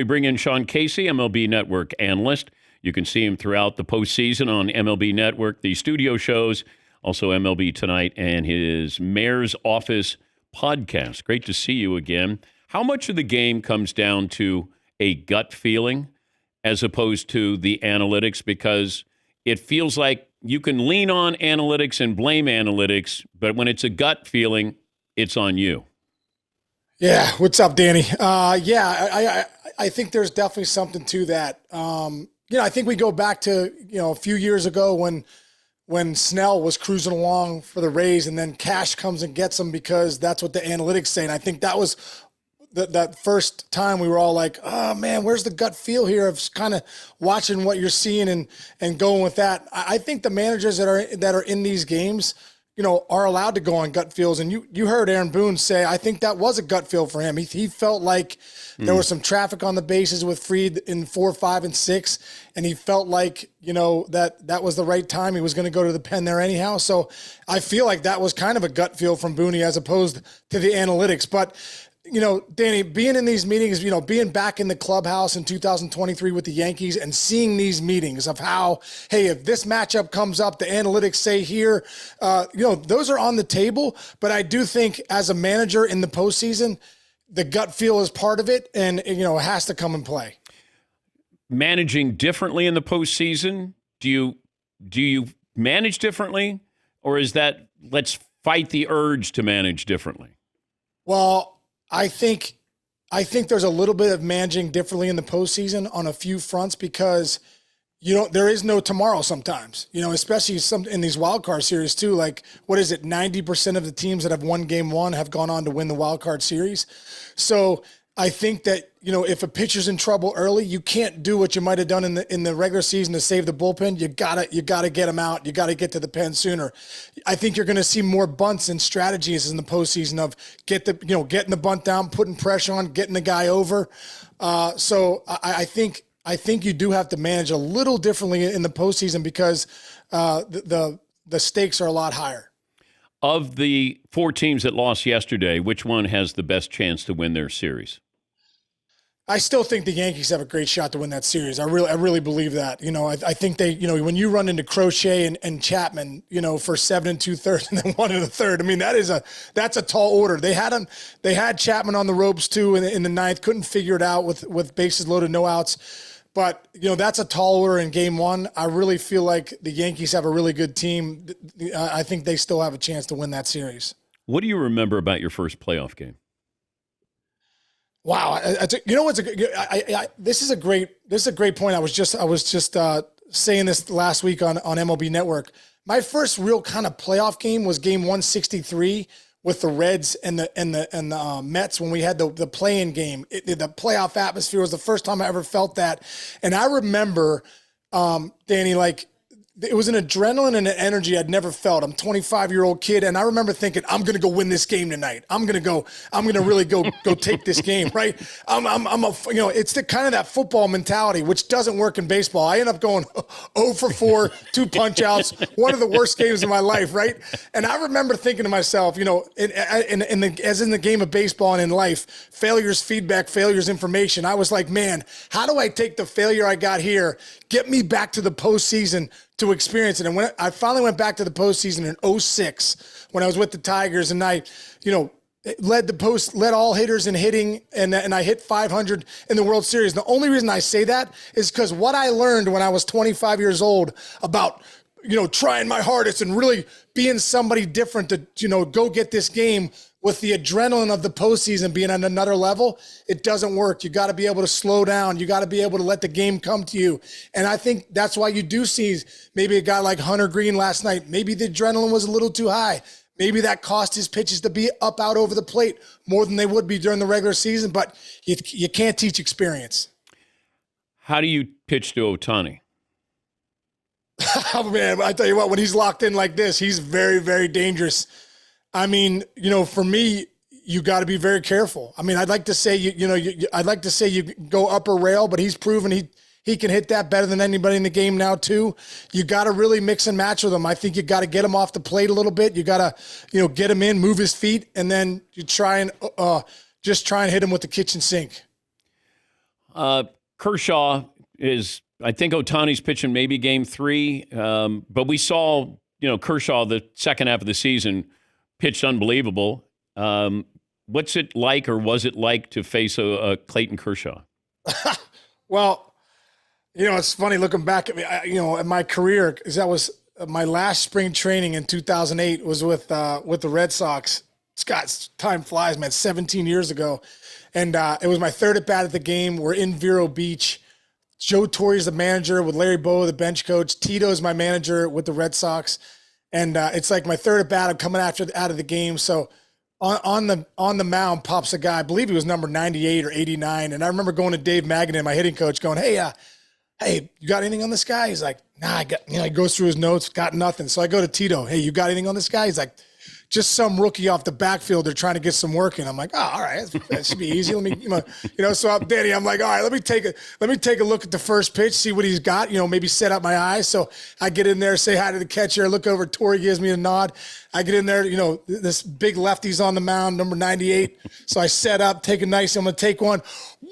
bring in Sean Casey, MLB Network analyst. You can see him throughout the postseason on MLB Network, the studio shows, also MLB Tonight, and his Mayor's Office podcast. Great to see you again. How much of the game comes down to a gut feeling as opposed to the analytics? Because it feels like you can lean on analytics and blame analytics, but when it's a gut feeling, it's on you. Yeah. What's up, Danny? I think there's definitely something to that. I think we go back to, a few years ago when Snell was cruising along for the Rays and then Cash comes and gets him because that's what the analytics say. And I think that was that first time we were all like, oh man, where's the gut feel here of kind of watching what you're seeing and going with that. I think the managers that are in these games, are allowed to go on gut feels. And you heard Aaron Boone say, I think that was a gut feel for him. He felt like there was some traffic on the bases with Fried in 4, 5, and 6. And he felt like, that was the right time. He was going to go to the pen there anyhow. So I feel like that was kind of a gut feel from Booney as opposed to the analytics. But, Danny, being in these meetings, being back in the clubhouse in 2023 with the Yankees and seeing these meetings of how, hey, if this matchup comes up, the analytics say here, those are on the table. But I do think as a manager in the postseason, the gut feel is part of it and, it has to come and play. Managing differently in the postseason, do you manage differently, or is that let's fight the urge to manage differently? Well, I think there's a little bit of managing differently in the postseason on a few fronts because there is no tomorrow sometimes, especially in these wild card series too. Like, what is it? 90% of the teams that have won game one have gone on to win the wild card series. So I think that, if a pitcher's in trouble early, you can't do what you might have done in the regular season to save the bullpen. You gotta get them out. You gotta get to the pen sooner. I think you're going to see more bunts and strategies in the postseason of getting the bunt down, putting pressure on, getting the guy over. So I think you do have to manage a little differently in the postseason because the stakes are a lot higher. Of the 4 teams that lost yesterday, which one has the best chance to win their series? I still think the Yankees have a great shot to win that series. I really believe that. I think they, when you run into Crochet and Chapman, for 7 2/3 and then 1 1/3. I mean, that's a tall order. They had Chapman on the ropes too in the 9th. Couldn't figure it out with bases loaded, no outs. But that's a tall order in game 1. I really feel like the Yankees have a really good team. I think they still have a chance to win that series. What do you remember about your first playoff game? Wow, this is a great point. I was just saying this last week on MLB Network. My first real kind of playoff game was game 163 with the Reds and the Mets when we had the play-in game. The playoff atmosphere was the first time I ever felt that, and I remember, Danny, like, it was an adrenaline and an energy I'd never felt. I'm a 25-year-old kid, and I remember thinking, I'm going to go win this game tonight. I'm going to really go take this game, right? It's the kind of that football mentality, which doesn't work in baseball. I end up going 0 for 4, 2 punch-outs, one of the worst games of my life, right? And I remember thinking to myself, as in the game of baseball and in life, failure's feedback, failure's information. I was like, man, how do I take the failure I got here, get me back to the postseason to experience it? And when I finally went back to the postseason in 2006, when I was with the Tigers, and I, led all hitters in hitting, and I hit 500 in the World Series. The only reason I say that is because what I learned when I was 25 years old about, trying my hardest and really being somebody different to, go get this game with the adrenaline of the postseason being on another level, it doesn't work. You got to be able to slow down. You got to be able to let the game come to you. And I think that's why you do see maybe a guy like Hunter Green last night. Maybe the adrenaline was a little too high. Maybe that cost his pitches to be up out over the plate more than they would be during the regular season, but you can't teach experience. How do you pitch to Otani? Oh, man, I tell you what, when he's locked in like this, he's very, very dangerous. I mean, for me, you got to be very careful. I mean, I'd like to say you go upper rail, but he's proven he can hit that better than anybody in the game now too. You got to really mix and match with him. I think you got to get him off the plate a little bit. You got to, get him in, move his feet, and then you try and hit him with the kitchen sink. Kershaw is, I think Otani's pitching maybe game 3. But we saw, Kershaw the second half of the season pitched unbelievable. What's it like, or was it like, to face a Clayton Kershaw? Well, it's funny looking back at me, at my career, because that was my last spring training in 2008 was with the Red Sox. Scott, time flies, man, 17 years ago. And it was my third at bat at the game. We're in Vero Beach. Joe Torre's the manager with Larry Bowa, the bench coach. Tito's my manager with the Red Sox. And it's like my third at bat. I'm coming out of the game. So on the mound pops a guy, I believe he was number 98 or 89. And I remember going to Dave Magadan, my hitting coach, going, hey, you got anything on this guy? He's like, nah, he goes through his notes, got nothing. So I go to Tito, hey, you got anything on this guy? He's like, just some rookie off the backfield. They're trying to get some work in. I'm like, all right, that should be easy. Let me, so I'm Danny. I'm like, all right, let me take a look at the first pitch, see what he's got. Maybe set up my eyes. So I get in there, say hi to the catcher, look over. Torrey gives me a nod. I get in there. This big lefty's on the mound, number 98. So I set up, take a nice. I'm gonna take one.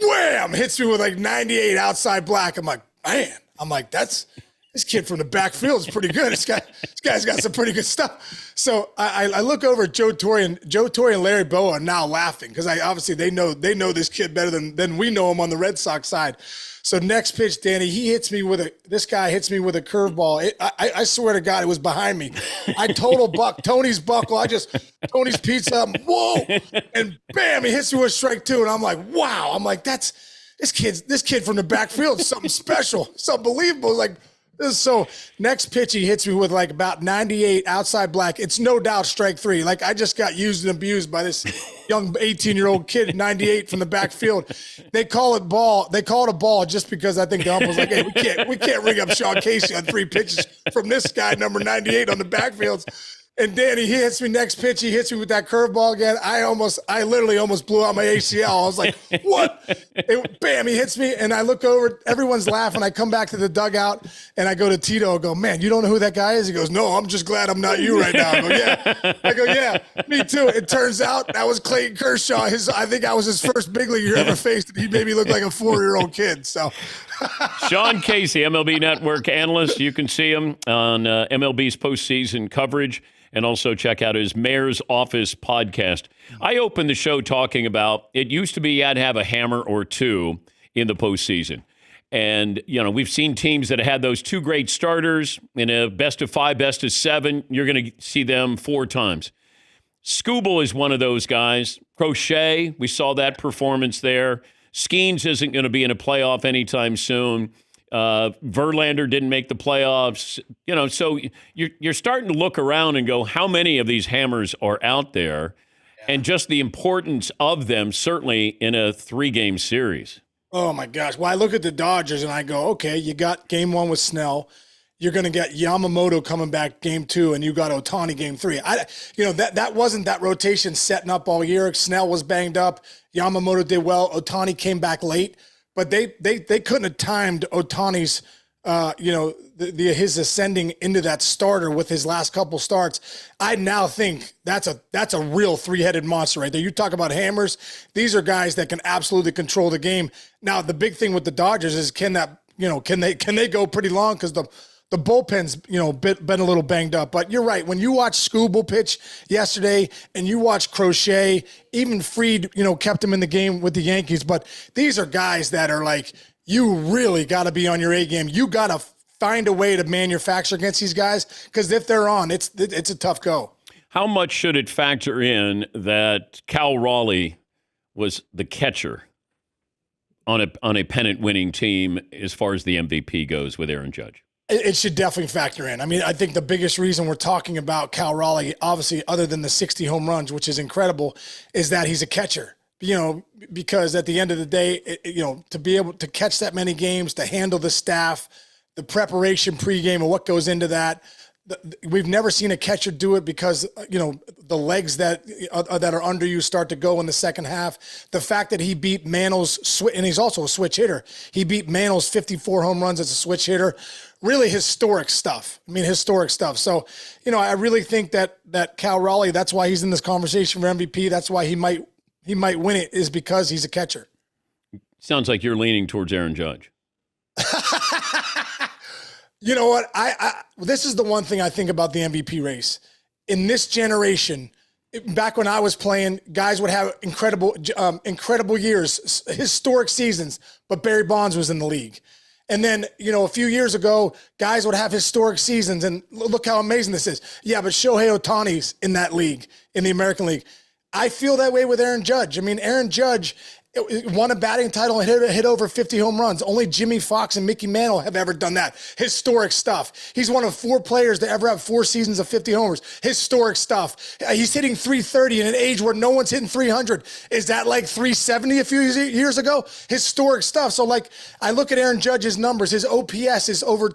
Wham! Hits me with like 98 outside black. I'm like, man. I'm like, this kid from the backfield is pretty good. This guy's got some pretty good stuff. So I look over at Joe Torre and Larry Bowa are now laughing because obviously they know this kid better than we know him on the Red Sox side. So next pitch, Danny, this guy hits me with a curveball. I swear to God, it was behind me. I total buck Tony's buckle. Tony's pizza. Whoa, and bam, he hits me with strike 2, and I'm like, wow. I'm like, this kid from the backfield is something special. It's unbelievable. Like. So next pitch, he hits me with like about 98 outside black. It's no doubt strike 3. Like I just got used and abused by this young 18-year-old kid at 98 from the backfield. They call it ball. They call it a ball just because I think the ump was like, hey, we can't ring up Sean Casey on 3 pitches from this guy, number 98 on the backfields. And Danny, he hits me next pitch. He hits me with that curveball again. I literally almost blew out my ACL. I was like, what? Bam, he hits me. And I look over, everyone's laughing. I come back to the dugout and I go to Tito. I go, man, you don't know who that guy is? He goes, no, I'm just glad I'm not you right now. I go, yeah, me too. It turns out that was Clayton Kershaw. I think I was his first big leaguer ever faced. And he made me look like a 4-year-old kid. So Sean Casey, MLB Network analyst. You can see him on MLB's postseason coverage. And also check out his Mayor's Office podcast. I opened the show talking about it used to be you had to have a hammer or 2 in the postseason. And, we've seen teams that had those 2 great starters in a best of 5, best of 7. You're going to see them 4 times. Skubal is one of those guys. Crochet, we saw that performance there. Skeens isn't going to be in a playoff anytime soon. Verlander didn't make the playoffs, so you're starting to look around and go, how many of these hammers are out there? Yeah. And just the importance of them, certainly in a 3-game series. Oh my gosh. Well, I look at the Dodgers and I go, okay, you got game 1 with Snell. You're going to get Yamamoto coming back game 2, and you got Otani game 3. That wasn't that rotation setting up all year. Snell was banged up. Yamamoto did well. Otani came back late. But they couldn't have timed Otani's, his ascending into that starter with his last couple starts. I now think that's a real 3-headed monster right there. You talk about hammers; these are guys that can absolutely control the game. Now the big thing with the Dodgers is can they go pretty long because the bullpen's, been a little banged up. But you're right. When you watch Skubal pitch yesterday and you watch Crochet, even Fried, kept him in the game with the Yankees. But these are guys that are like, you really got to be on your A game. You got to find a way to manufacture against these guys because if they're on, it's a tough go. How much should it factor in that Cal Raleigh was the catcher on a pennant-winning team as far as the MVP goes with Aaron Judge? It should definitely factor in. I mean, I think the biggest reason we're talking about Cal Raleigh, obviously, other than the 60 home runs, which is incredible, is that he's a catcher. Because at the end of the day, to be able to catch that many games, to handle the staff, the preparation pregame and what goes into that. We've never seen a catcher do it because, the legs that are under you start to go in the second half. The fact that he beat Mantl's, and he's also a switch hitter. He beat Mantl's 54 home runs as a switch hitter. Really historic stuff. So, I really think that Cal Raleigh, that's why he's in this conversation for MVP. That's why he might win it, is because he's a catcher. Sounds like you're leaning towards Aaron Judge. You know what? This is the one thing I think about the MVP race. In this generation, back when I was playing, guys would have incredible years, historic seasons, but Barry Bonds was in the league. And then, a few years ago, guys would have historic seasons, and look how amazing this is. Yeah, but Shohei Ohtani's in that league, in the American League. I feel that way with Aaron Judge. I mean, Aaron Judge won a batting title and hit over 50 home runs. Only Jimmy Fox and Mickey Mantle have ever done that. Historic stuff. He's one of 4 players to ever have 4 seasons of 50 homers. Historic stuff. He's hitting 330 in an age where no one's hitting 300. Is that like 370 a few years ago? Historic stuff. So, I look at Aaron Judge's numbers. His OPS is over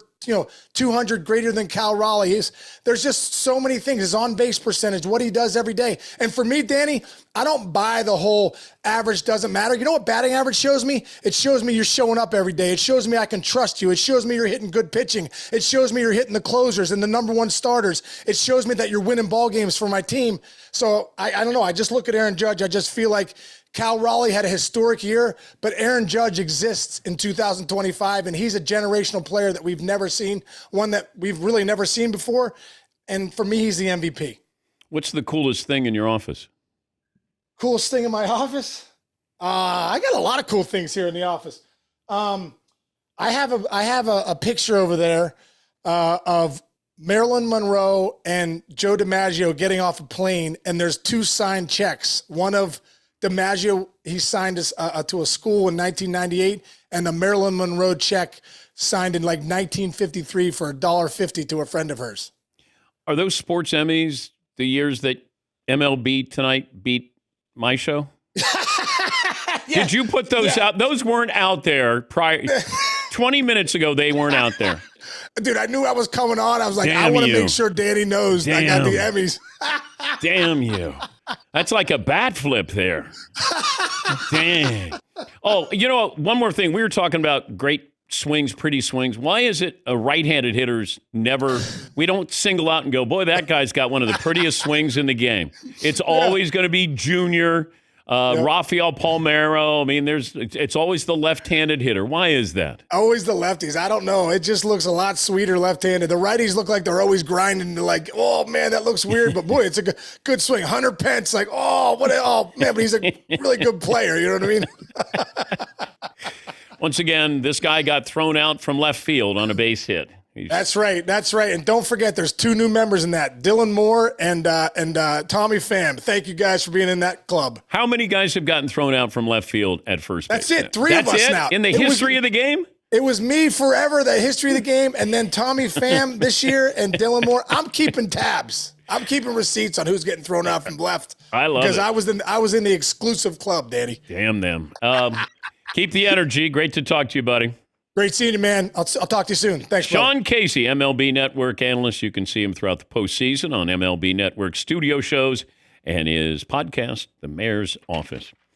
200, greater than Cal Raleigh. There's just so many things. His on-base percentage, what he does every day. And for me, Danny, I don't buy the whole average doesn't matter. You know what batting average shows me? It shows me you're showing up every day. It shows me I can trust you. It shows me you're hitting good pitching. It shows me you're hitting the closers and the number 1 starters. It shows me that you're winning ball games for my team. So I don't know. I just look at Aaron Judge. I just feel like Cal Raleigh had a historic year, but Aaron Judge exists in 2025, and he's a generational player that we've never seen, one that we've really never seen before. And for me, he's the MVP. What's the coolest thing in your office? Coolest thing in my office? I got a lot of cool things here in the office. I have a picture over there of Marilyn Monroe and Joe DiMaggio getting off a plane, and there's 2 signed checks. One of DiMaggio, he signed to a school in 1998, and the Marilyn Monroe check signed in 1953 for $1.50 to a friend of hers. Are those sports Emmys the years that MLB Tonight beat my show? Yeah. Did you put those out? Those weren't out there prior. 20 minutes ago, they weren't out there. Dude, I knew I was coming on. I was like, I want to make sure Danny knows I got the Emmys. Damn you. That's like a bat flip there. Dang. Oh, one more thing. We were talking about great swings, pretty swings. Why is it a right-handed hitters we don't single out and go, boy, that guy's got one of the prettiest swings in the game. It's always going to be Junior, Rafael Palmeiro. I mean, it's always the left-handed hitter. Why is that? Always the lefties. I don't know. It just looks a lot sweeter left-handed. The righties look like they're always grinding. Oh man, that looks weird. But boy, it's a good swing. Hunter Pence, oh man, but he's a really good player. You know what I mean? Once again, this guy got thrown out from left field on a base hit. That's right. And don't forget, there's 2 new members in that, Dylan Moore and Tommy Pham. Thank you guys for being in that club. How many guys have gotten thrown out from left field at first base? That's it. 3 of us now. In the history of the game? It was me forever, the history of the game, and then Tommy Pham this year and Dylan Moore. I'm keeping tabs. I'm keeping receipts on who's getting thrown out from left. I love it. Because I was in the exclusive club, Danny. Damn them. Keep the energy. Great to talk to you, buddy. Great seeing you, man. I'll talk to you soon. Thanks, Sean brother. Casey, MLB Network analyst. You can see him throughout the postseason on MLB Network studio shows and his podcast, The Mayor's Office.